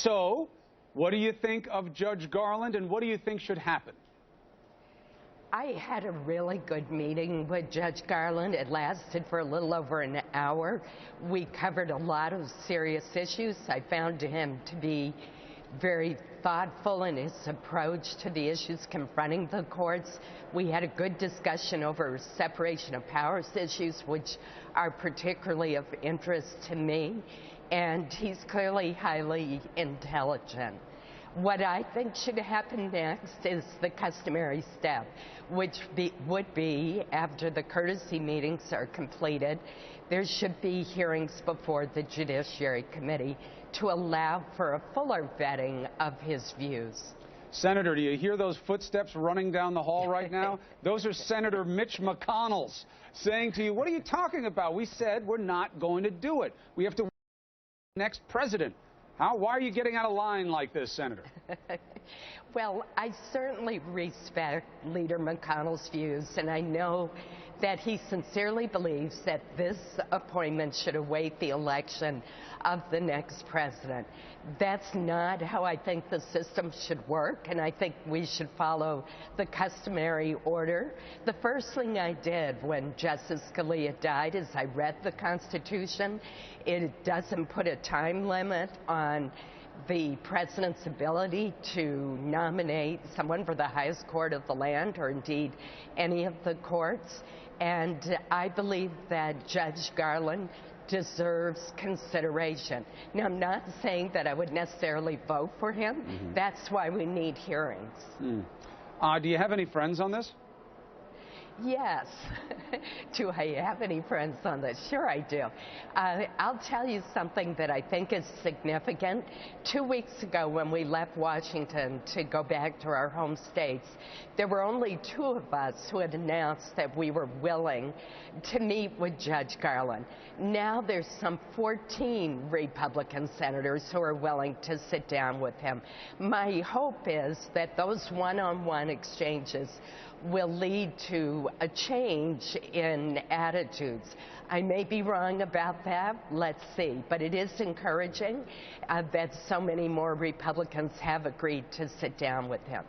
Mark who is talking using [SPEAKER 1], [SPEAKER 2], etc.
[SPEAKER 1] So, what do you think of Judge Garland, and what do you think should happen?
[SPEAKER 2] I had a really good meeting with Judge Garland. It lasted for a little over an hour. We covered a lot of serious issues. I found him to be very thoughtful in his approach to the issues confronting the courts. We had a good discussion over separation of powers issues, which are particularly of interest to me, and he's clearly highly intelligent. What I think should happen next is the customary step, which would be, after the courtesy meetings are completed, there should be hearings before the Judiciary Committee to allow for a fuller vetting of his views.
[SPEAKER 1] Senator, do you hear those footsteps running down the hall right now? Those are Senator Mitch McConnell's saying to you, what are you talking about? We said we're not going to do it. We have to wait for the next president. Why are you getting out of line like this, Senator?
[SPEAKER 2] Well, I certainly respect Leader McConnell's views, and I know that he sincerely believes that this appointment should await the election of the next president. That's not how I think the system should work, and I think we should follow the customary order. The first thing I did when Justice Scalia died is I read the Constitution. It doesn't put a time limit on the president's ability to nominate someone for the highest court of the land, or indeed any of the courts. And I believe that Judge Garland deserves consideration. Now, I'm not saying that I would necessarily vote for him. That's why we need hearings.
[SPEAKER 1] Do you have any friends on this?
[SPEAKER 2] Yes. Do I have any friends on this? Sure I do. I'll tell you something that I think is significant. 2 weeks ago, when we left Washington to go back to our home states, there were only 2 of us who had announced that we were willing to meet with Judge Garland. Now there's some 14 Republican senators who are willing to sit down with him. My hope is that those one-on-one exchanges will lead to a change in attitudes. I may be wrong about that. Let's see. But it is encouraging that so many more Republicans have agreed to sit down with him.